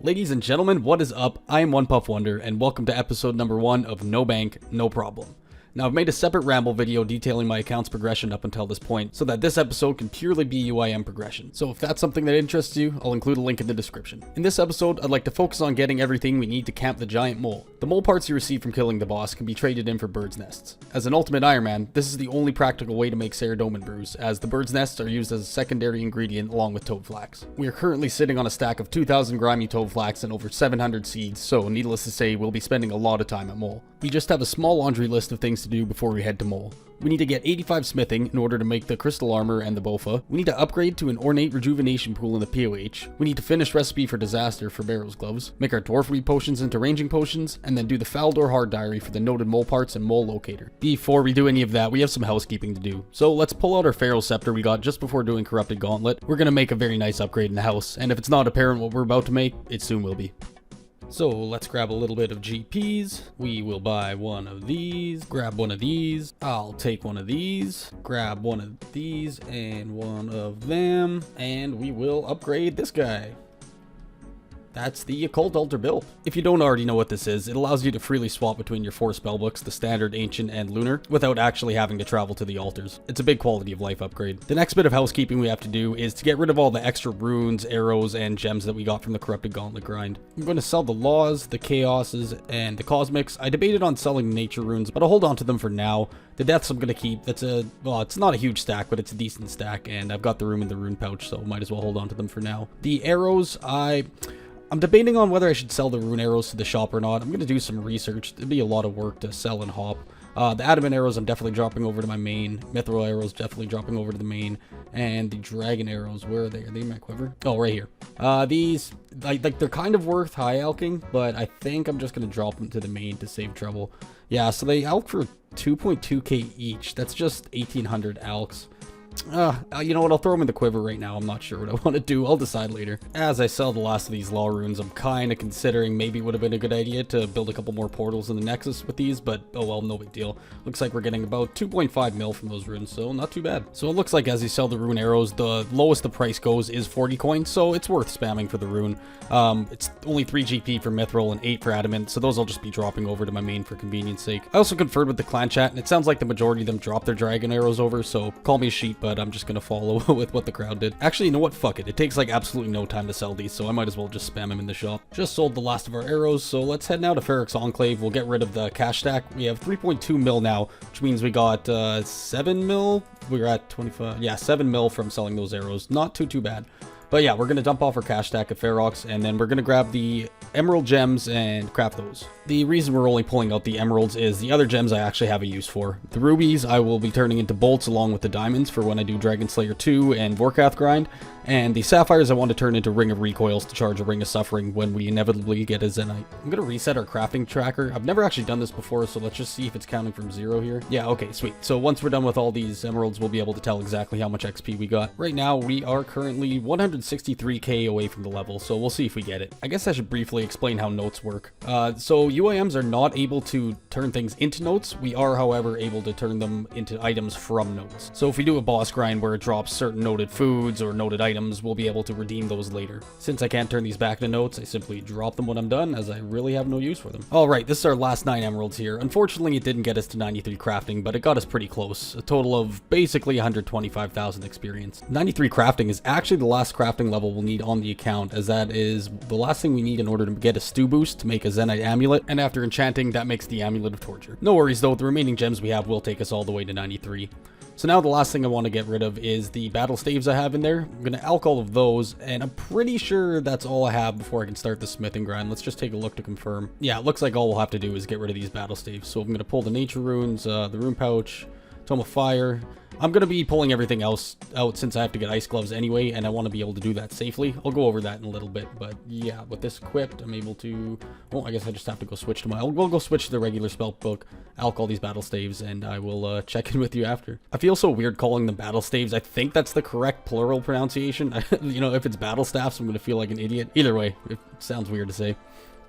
Ladies and gentlemen, what is up? I am OnePuffWonder, and welcome to episode number 1 of No Bank, No Problem. Now, I've made a separate ramble video detailing my account's progression up until this point, so that this episode can purely be UIM progression. So if that's something that interests you, I'll include a link in the description. In this episode, I'd like to focus on getting everything we need to camp the giant mole. The mole parts you receive from killing the boss can be traded in for birds' nests. As an ultimate Iron Man, this is the only practical way to make Ceradomin brews, as the birds' nests are used as a secondary ingredient along with toad flax. We are currently sitting on a stack of 2,000 grimy toad flax and over 700 seeds, so needless to say, we'll be spending a lot of time at mole. We just have a small laundry list of things to do before we head to mole. We need to get 85 smithing in order to make the crystal armor and the bofa. We need to upgrade to an ornate rejuvenation pool in the POH. We need to finish recipe for disaster for Barrow's gloves, make our dwarfery potions into ranging potions, and then do the Faldor hard diary for the noted mole parts and mole locator. Before we do any of that, we have some housekeeping to do. So let's pull out our Pharaoh scepter we got just before doing corrupted gauntlet. We're gonna make a very nice upgrade in the house, and if it's not apparent what we're about to make, it soon will be. So let's grab a little bit of GPs. We will buy one of these, grab one of these. I'll take one of these, grab one of these and one of them, and we will upgrade this guy. That's the Occult Altar build. If you don't already know what this is, it allows you to freely swap between your 4 spellbooks, the Standard, Ancient, and Lunar, without actually having to travel to the altars. It's a big quality of life upgrade. The next bit of housekeeping we have to do is to get rid of all the extra runes, arrows, and gems that we got from the Corrupted Gauntlet grind. I'm going to sell the Laws, the Chaoses, and the Cosmics. I debated on selling the Nature runes, but I'll hold on to them for now. The Deaths I'm going to keep. Well, it's not a huge stack, but it's a decent stack, and I've got the room in the rune pouch, so might as well hold on to them for now. The arrows, I'm debating on whether I should sell the rune arrows to the shop or not. I'm going to do some research. It'd be a lot of work to sell and hop. The adamant arrows I'm definitely dropping over to my main. Mithril arrows definitely dropping over to the main. And the dragon arrows, where are they? Are they in my quiver? Oh, right here. These, like they're kind of worth high alching, but I think I'm just going to drop them to the main to save trouble. Yeah, so they alch for 2.2k each. That's just 1,800 alchs. You know what, I'll throw them in the quiver right now. I'm not sure what I want to do. I'll decide later. As I sell the last of these law runes, I'm kind of considering maybe it would have been a good idea to build a couple more portals in the Nexus with these, but oh well, no big deal. Looks like we're getting about 2.5 mil from those runes, so not too bad. So it looks like as you sell the rune arrows, the lowest the price goes is 40 coins, so it's worth spamming for the rune. It's only 3 GP for Mithril and 8 for Adamant, so those I'll just be dropping over to my main for convenience sake. I also conferred with the clan chat, and it sounds like the majority of them dropped their dragon arrows over, so call me a sheep, but I'm just gonna follow with what the crowd did. Actually, you know what? Fuck it. It takes like absolutely no time to sell these, so I might as well just spam them in the shop. Just sold the last of our arrows, so let's head now to Ferrix Enclave. We'll get rid of the cash stack. We have 3.2 mil now, which means we got 7 mil. We're at 25. Yeah, 7 mil from selling those arrows. Not too bad. But yeah, we're going to dump off our cash stack at Ferox, and then we're going to grab the emerald gems and craft those. The reason we're only pulling out the emeralds is the other gems I actually have a use for. The rubies I will be turning into bolts along with the diamonds for when I do Dragon Slayer 2 and Vorkath grind. And the sapphires I want to turn into Ring of Recoils to charge a Ring of Suffering when we inevitably get a Zenite. I'm going to reset our crafting tracker. I've never actually done this before, so let's just see if it's counting from 0 here. Yeah, okay, sweet. So once we're done with all these emeralds, we'll be able to tell exactly how much XP we got. Right now, we are currently 163k away from the level, so we'll see if we get it. I guess I should briefly explain how notes work. So UIMs are not able to turn things into notes. We are, however, able to turn them into items from notes. So if we do a boss grind where it drops certain noted foods or noted items, we'll be able to redeem those later. Since I can't turn these back into notes, I simply drop them when I'm done, as I really have no use for them. Alright, this is our last 9 emeralds here. Unfortunately, it didn't get us to 93 crafting, but it got us pretty close. A total of basically 125,000 experience. 93 crafting is actually the last crafting level we'll need on the account, as that is the last thing we need in order to get a stew boost to make a Zenite amulet, and after enchanting, that makes the Amulet of Torture. No worries though, the remaining gems we have will take us all the way to 93. So now the last thing I want to get rid of is the battle staves I have in there. I'm going to alch all of those, and I'm pretty sure that's all I have before I can start the smithing grind. Let's just take a look to confirm. Yeah, it looks like all we'll have to do is get rid of these battle staves. So I'm going to pull the nature runes, the rune pouch, Tome of Fire. I'm going to be pulling everything else out since I have to get ice gloves anyway, and I want to be able to do that safely. I'll go over that in a little bit, but yeah, with this equipped, I'm able to... Well, I guess I just have to go switch to my... We'll go switch to the regular spell book, alch all these battle staves, and I will check in with you after. I feel so weird calling them battle staves. I think that's the correct plural pronunciation. You know, if it's battle staffs, I'm going to feel like an idiot. Either way, it sounds weird to say.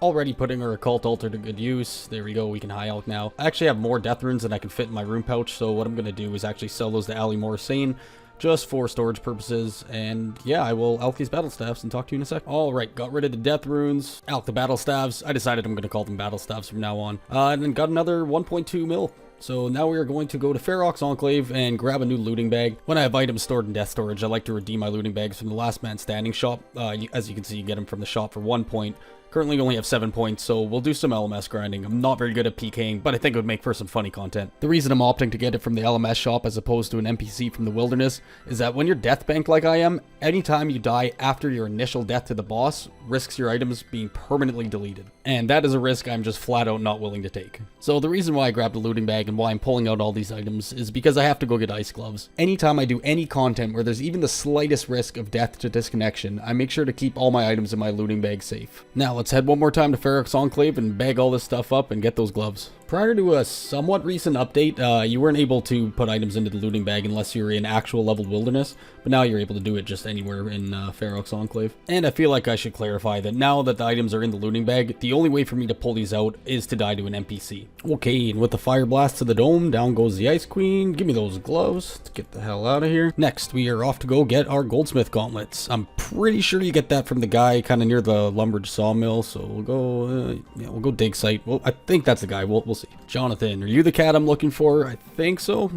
Already putting our occult altar to good use. There we go, we can high alch now. I actually have more death runes than I can fit in my rune pouch, so what I'm going to do is actually sell those to Ali Morrisane, just for storage purposes. And yeah, I will alch these battle staves and talk to you in a sec. All right, got rid of the death runes, alch the battle staves. I decided I'm going to call them battle staves from now on. And then got another 1.2 mil. So now we are going to go to Ferox Enclave and grab a new looting bag. When I have items stored in death storage, I like to redeem my looting bags from the last man standing shop. As you can see, you get them from the shop for 1 point. Currently only have 7 points, so we'll do some LMS grinding. I'm not very good at PKing, but I think it would make for some funny content. The reason I'm opting to get it from the LMS shop as opposed to an NPC from the wilderness is that when you're death banked like I am, anytime you die after your initial death to the boss risks your items being permanently deleted. And that is a risk I'm just flat out not willing to take. So the reason why I grabbed a looting bag and why I'm pulling out all these items is because I have to go get ice gloves. Anytime I do any content where there's even the slightest risk of death to disconnection, I make sure to keep all my items in my looting bag safe. Now let's head one more time to Ferox Enclave and bag all this stuff up and get those gloves. Prior to a somewhat recent update, you weren't able to put items into the looting bag unless you were in actual leveled wilderness, but now you're able to do it just anywhere in Ferox Enclave. And I feel like I should clarify that now that the items are in the looting bag, the only way for me to pull these out is to die to an NPC. Okay, and with the fire blast to the dome, down goes the Ice Queen. Give me those gloves to get the hell out of here. Next, we are off to go get our goldsmith gauntlets. I'm pretty sure you get that from the guy kind of near the lumberage sawmill, so we'll go, we'll go dig site. Well, I think that's the guy. We'll see. Jonathan, are you the cat I'm looking for? I think so.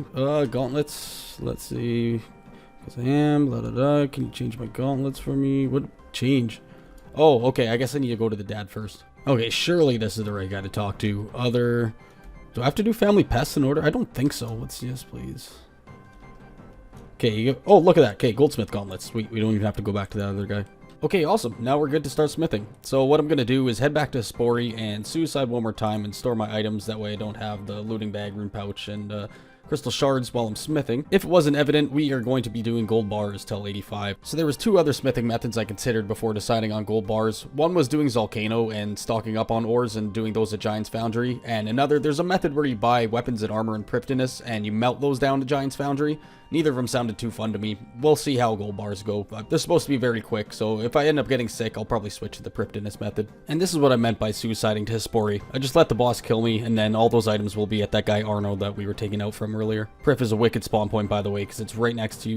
Gauntlets. Let's see. Because I am. Blah, blah, blah. Can you change my gauntlets for me? What change? Oh, okay. I guess I need to go to the dad first. Okay, surely this is the right guy to talk to. Do I have to do family pests in order? I don't think so. Let's yes, please. Okay. Oh, look at that. Okay, goldsmith gauntlets. We don't even have to go back to that other guy. Okay, awesome. Now we're good to start smithing. So what I'm going to do is head back to Spori and suicide one more time and store my items. That way I don't have the looting bag, rune pouch, and crystal shards while I'm smithing. If it wasn't evident, we are going to be doing gold bars till 85. So there was 2 other smithing methods I considered before deciding on gold bars. One was doing Volcano and stocking up on ores and doing those at Giant's Foundry. And another, there's a method where you buy weapons and armor and Priptinus and you melt those down to Giant's Foundry. Neither of them sounded too fun to me. We'll see how gold bars go. They're supposed to be very quick, so if I end up getting sick, I'll probably switch to the Priptinus method. And this is what I meant by suiciding to Hispori. I just let the boss kill me, and then all those items will be at that guy Arno that we were taking out from earlier. Prif is a wicked spawn point, by the way, because it's right next to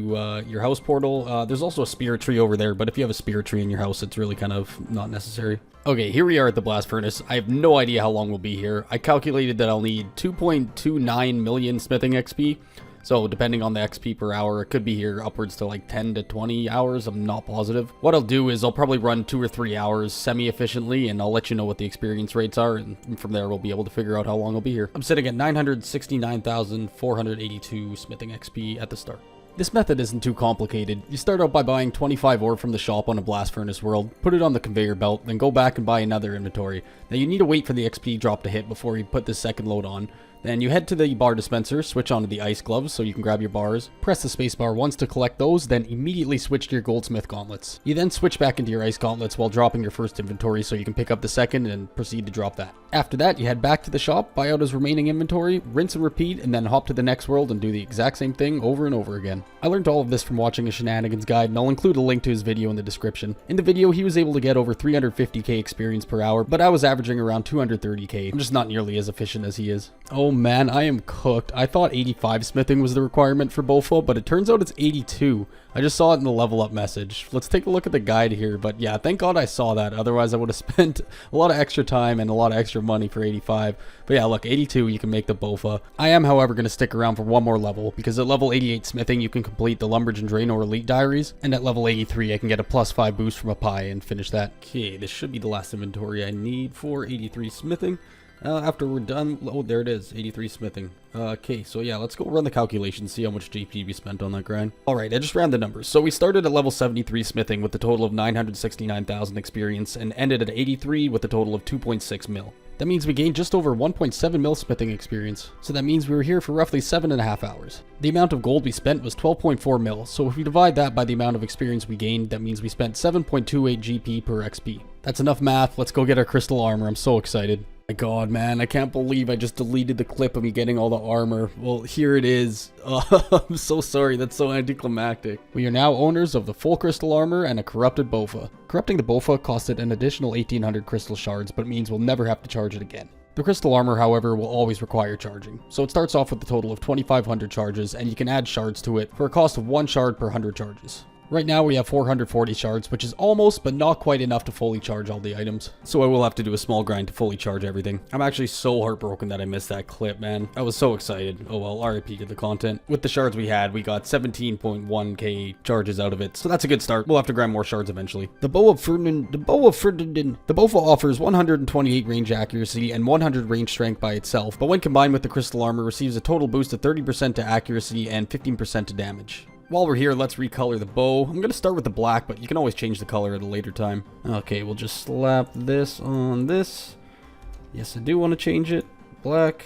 your house portal. There's also a spirit tree over there, but if you have a spirit tree in your house, it's really kind of not necessary. Okay, here we are at the blast furnace. I have no idea how long we'll be here. I calculated that I'll need 2.29 million smithing XP. So depending on the XP per hour, it could be here upwards to like 10 to 20 hours. I'm not positive. What I'll do is I'll probably run 2 or 3 hours semi-efficiently, and I'll let you know what the experience rates are, and from there we'll be able to figure out how long I'll be here. I'm sitting at 969,482 smithing XP at the start. This method isn't too complicated. You start out by buying 25 ore from the shop on a blast furnace world, put it on the conveyor belt, then go back and buy another inventory. Now you need to wait for the XP drop to hit before you put the second load on. Then you head to the bar dispenser, switch onto the ice gloves so you can grab your bars, press the spacebar once to collect those, then immediately switch to your goldsmith gauntlets. You then switch back into your ice gauntlets while dropping your first inventory so you can pick up the second and proceed to drop that. After that, you head back to the shop, buy out his remaining inventory, rinse and repeat, and then hop to the next world and do the exact same thing over and over again. I learned all of this from watching a shenanigans guide, and I'll include a link to his video in the description. In the video, he was able to get over 350k experience per hour, but I was averaging around 230k. I'm just not nearly as efficient as he is. Oh man, I am cooked. I thought 85 smithing was the requirement for Bofa, but it turns out it's 82. I just saw it in the level up message. Let's take a look at the guide here, but yeah, thank God I saw that. Otherwise I would have spent a lot of extra time and a lot of extra money for 85. But yeah, look, 82, you can make the Bofa. I am, however, going to stick around for one more level, because at level 88 smithing, you can complete the Lumberage and Draenor Elite Diaries, and at level 83, I can get a +5 boost from a pie and finish that. Okay, this should be the last inventory I need for 83 smithing. After we're done, oh, there it is, 83 smithing. Okay, so yeah, let's go run the calculations, see how much GP we spent on that grind. Alright, I just ran the numbers. So we started at level 73 smithing with a total of 969,000 experience and ended at 83 with a total of 2.6 mil. That means we gained just over 1.7 mil smithing experience. So that means we were here for roughly 7.5 hours. The amount of gold we spent was 12.4 mil, so if we divide that by the amount of experience we gained, that means we spent 7.28 GP per XP. That's enough math, let's go get our crystal armor, I'm so excited. My god, man, I can't believe I just deleted the clip of me getting all the armor. Well, here it is. I'm so sorry, that's so anticlimactic. We are now owners of the full crystal armor and a corrupted Bofa. Corrupting the Bofa costed an additional 1,800 crystal shards, but means we'll never have to charge it again. The crystal armor, however, will always require charging. So it starts off with a total of 2,500 charges, and you can add shards to it for a cost of 1 shard per 100 charges. Right now we have 440 shards, which is almost but not quite enough to fully charge all the items. So I will have to do a small grind to fully charge everything. I'm actually so heartbroken that I missed that clip, man. I was so excited. Oh well, RIP to the content. With the shards we had, we got 17.1k charges out of it. So that's a good start. We'll have to grind more shards eventually. The bow of Ferdinand offers 128 range accuracy and 100 range strength by itself, but when combined with the crystal armor receives a total boost of 30% to accuracy and 15% to damage. While we're here, let's recolor the bow. I'm going to start with the black, but you can always change the color at a later time. Okay, we'll just slap this on this. Yes, I do want to change it. Black.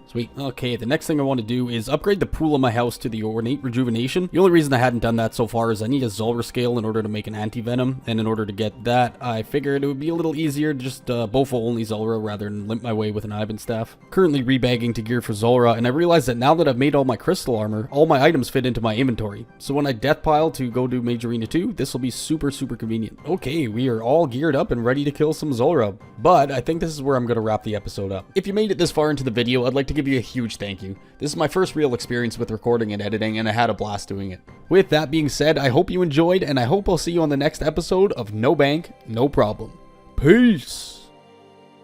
Sweet. Okay, the next thing I want to do is upgrade the pool of my house to the ornate rejuvenation. The only reason I hadn't done that so far is I need a Zulrah scale in order to make an anti-venom, and in order to get that, I figured it would be a little easier to just Bofo only Zulrah rather than limp my way with an Ivan staff. Currently rebagging to gear for Zulrah, and I realized that now that I've made all my crystal armor, all my items fit into my inventory. So when I death pile to go do Mage Arena 2, this will be super convenient. Okay, we are all geared up and ready to kill some Zulrah, but I think this is where I'm going to wrap the episode up. If you made it this far into the video, I'd like to give you a huge thank you. This is my first real experience with recording and editing, and I had a blast doing it. With that being said, I hope you enjoyed, and I hope I'll see you on the next episode of No Bank, No Problem. Peace!